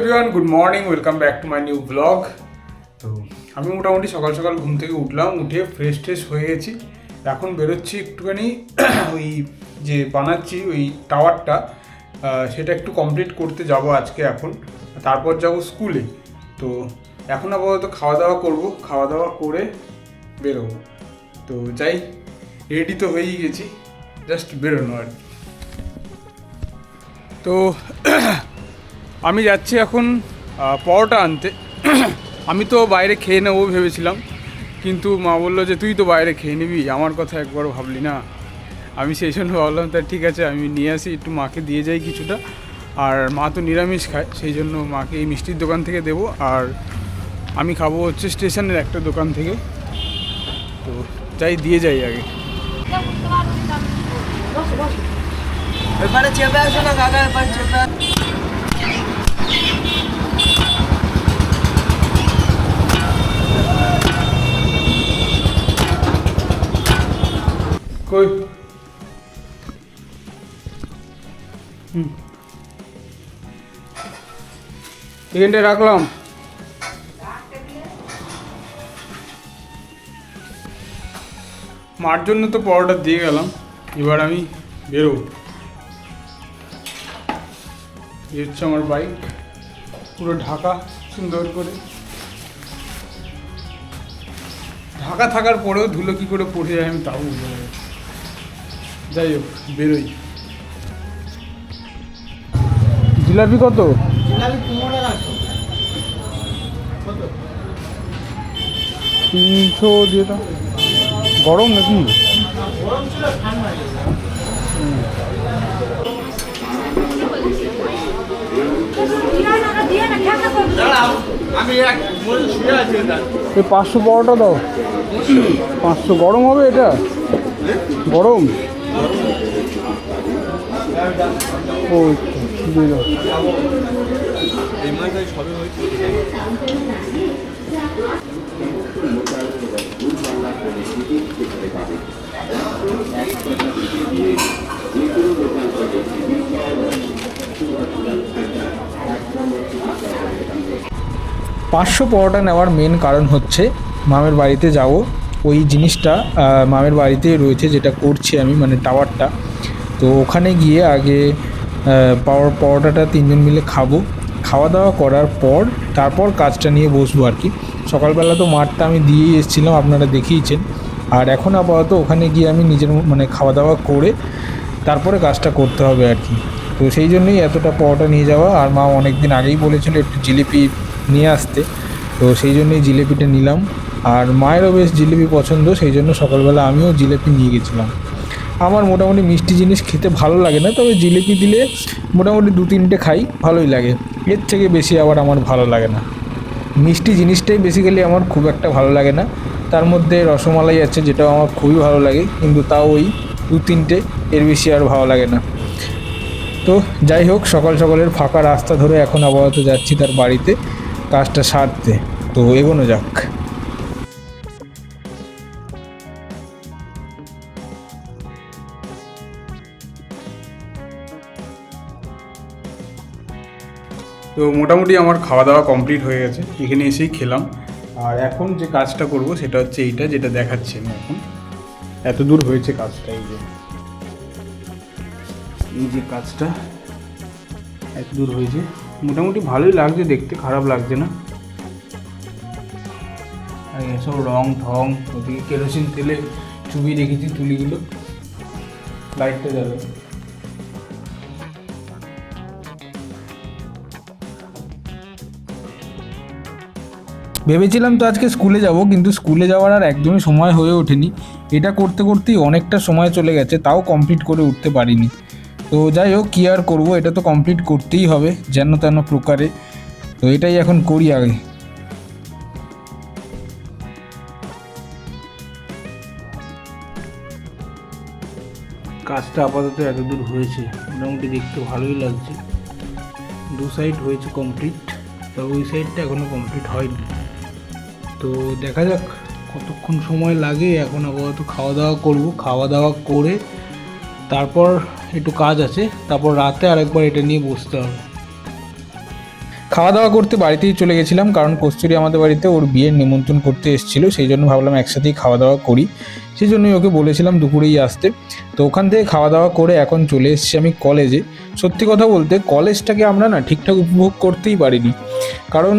Everyone, good morning, welcome back to my new blog. তো আমি মোটামুটি সকাল সকাল ঘুম থেকে উঠলাম, উঠে ফ্রেশ হয়ে গেছি। এখন বেরোচ্ছি একটুখানি ওই যে বানাচ্ছি ওই টাওয়ারটা, সেটা একটু কমপ্লিট করতে যাব আজকে এখন। তারপর যাব স্কুলে। তো এখন আপাতত খাওয়া দাওয়া করবো, খাওয়া দাওয়া করে বেরোবো। তো যাই, রেডি তো হয়েই গেছি, জাস্ট বেরোনো আর কি। তো আমি যাচ্ছি এখন পরোটা আনতে। আমি তো বাইরে খেয়ে নেবো ভেবেছিলাম, কিন্তু মা বললো যে তুই তো বাইরে খেয়ে নিবি, আমার কথা একবারও ভাবলি না। আমি সেই জন্য ভাবলাম তা ঠিক আছে, আমি নিয়ে আসি, একটু মাকে দিয়ে যাই কিছুটা। আর মা তো নিরামিষ খায়, সেই জন্য মাকে এই মিষ্টির দোকান থেকে দেবো, আর আমি খাবো হচ্ছে স্টেশনের একটা দোকান থেকে। তো যাই, দিয়ে যাই আগে। চেপে আসো না কাকা, চেপে কই এখানটায় রাখলাম। মার জন্য তো পরোটা দিয়ে গেলাম, এবার আমি বেরোবো। এই হচ্ছে আমার বাইক, পুরো ঢাকা সুন্দর করে। ঢাকা থাকার পরেও ধুলো কী করে পড়ে যায় আমি তাও বুঝতে পারি। যাই হোক, বেরোই। জিলাপি কত? 300 দিয়ে দাও। গরম নাকি? এই 500 পরোটা দাও। 500 গরম হবে এটা? গরম ও দিয়ে দাও। পাঁচশো পরোটা নেওয়ার মেন কারণ হচ্ছে মামের বাড়িতে যাব। ওই জিনিসটা মামের বাড়িতেই রয়েছে, যেটা করছি আমি, মানে টাওয়ারটা। তো ওখানে গিয়ে আগে পরোটাটা তিনজন মিলে খাবো। খাওয়া দাওয়া করার পর তারপর কাজটা নিয়ে বসবো আর কি। সকালবেলা তো মাঠটা আমি দিয়েই এসেছিলাম, আপনারা দেখিয়েছেন। আর এখন আপাতত ওখানে গিয়ে আমি নিজের মানে খাওয়া দাওয়া করে তারপরে কাজটা করতে হবে আর কি। তো সেই জন্যই এতটা পরোটা নিয়ে যাওয়া। আর মা অনেক দিন আগেই বলেছিল একটু জিলিপি নিয়ে আসতে, তো সেই জন্যই জিলিপিটা নিলাম। আর মায়েরও বেশ জিলিপি পছন্দ, সেই জন্য সকালবেলা আমিও জিলিপি নিয়ে গেছিলাম। আমার মোটামুটি মিষ্টি জিনিস খেতে ভালো লাগে না, তবে জিলিপি দিলে মোটামুটি 2-3টে খাই, ভালোই লাগে। এর থেকে বেশি আবার আমার ভালো লাগে না। মিষ্টি জিনিসটাই বেসিক্যালি আমার খুব একটা ভালো লাগে না। তার মধ্যে রসমালাই আছে, যেটাও আমার খুবই ভালো লাগে, কিন্তু তাও ওই 2-3টে, এর বেশি আর ভালো লাগে না। তো যাই হোক, সকাল সকালের ফাঁকা রাস্তা ধরে এখন আপাতত যাচ্ছি তার বাড়িতে কাজটা সারতে। তো এগোনো যাক। তো মোটামুটি আমার খাওয়া দাওয়া কমপ্লিট হয়ে গেছে, এখানে এসেই খেলাম। আর এখন যে কাজটা করব সেটা হচ্ছে এইটা, যেটা দেখাচ্ছি আমি এখন। এত দূর হয়েছে কাজটা, এই যে কাজটা এত দূর হয়েছে, মোটামুটি ভালোই লাগছে দেখতে, খারাপ লাগছে না। আর এসব রং ঠং, ওদিকে কেরোসিন তেলে চুবিয়ে রেখেছি তুলিগুলো। লাইটটা যাবে। ভেবেছিলাম তো আজকে স্কুলে যাব, কিন্তু স্কুলে যাওয়ার আর একদমই সময় হয়ে ওঠেনি। এটা করতে করতেই অনেকটা সময় চলে গেছে, তাও কমপ্লিট করে উঠতে পারিনি। তো যাই হোক, কী আর করবো, এটা তো কমপ্লিট করতেই হবে যেন তেন প্রকারে। তো এটাই এখন করি আগে। কাজটা আপাতত এত দূর হয়েছে, মোটামুটি দেখতে ভালোই লাগছে। 2 সাইড হয়েছে কমপ্লিট, তো ওই সাইডটা এখনও কমপ্লিট হয়নি। তো দেখা যাক কতক্ষণ সময় লাগে। এখন আপাতত খাওয়া দাওয়া করব, খাওয়া দাওয়া করে তারপর একটু কাজ আছে, তারপর রাতে আরেকবার এটা নিয়ে বসতে হবে। খাওয়া দাওয়া করতে বাড়িতেই চলে গেছিলাম, কারণ কস্তুরী আমাদের বাড়িতে ওর বিয়ের নিমন্ত্রণ করতে এসেছিলো, সেই জন্য ভাবলাম একসাথেই খাওয়া দাওয়া করি, সেই জন্যই ওকে বলেছিলাম দুপুরেই আসতে। তো ওখান থেকে খাওয়া দাওয়া করে এখন চলে এসেছি আমি কলেজে। সত্যি কথা বলতে কলেজটাকে আমরা না ঠিকঠাক উপভোগ করতেই পারিনি, কারণ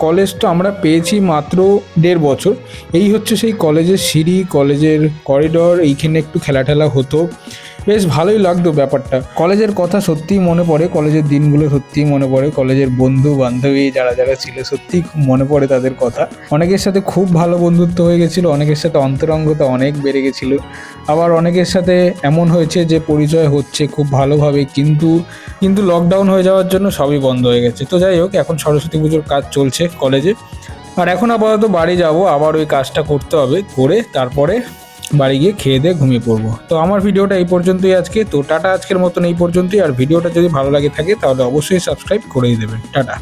কলেজ তো আমরা পেয়েছি মাত্র 1.5 বছর। এই হচ্ছে সেই কলেজের সিঁড়ি, কলেজের করিডোর, এইখানে একটু খেলা টেলা হতো, বেশ ভালোই লাগতো ব্যাপারটা। কলেজের কথা সত্যিই মনে পড়ে, কলেজের দিনগুলো সত্যিই মনে পড়ে, কলেজের বন্ধু বান্ধবী যারা যারা ছিল সত্যিই খুব মনে পড়ে তাদের কথা। অনেকের সাথে খুব ভালো বন্ধুত্ব হয়ে গেছিলো, অনেকের সাথে অন্তরঙ্গতা অনেক বেড়ে গেছিলো, আবার অনেকের সাথে এমন হয়েছে যে পরিচয় হচ্ছে খুব ভালোভাবে, কিন্তু লকডাউন হয়ে যাওয়ার জন্য সবই বন্ধ হয়ে গেছে। তো যাই হোক, এখন সরস্বতী পুজোর কাজ চলছে কলেজে, আর এখন আপাতত বাড়ি যাব, আবার ওই কাজটা করতে হবে, করে তারপরে বাড়ি গিয়ে খেয়ে দিয়ে ঘুমিয়ে পড়বো। তো আমার ভিডিওটা এই পর্যন্তই আজকে। তো টাটা, আজকের মতন এই পর্যন্তই। আর ভিডিওটা যদি ভালো লাগে থাকে তাহলে অবশ্যই সাবস্ক্রাইব করেই দেবেন। টাটা।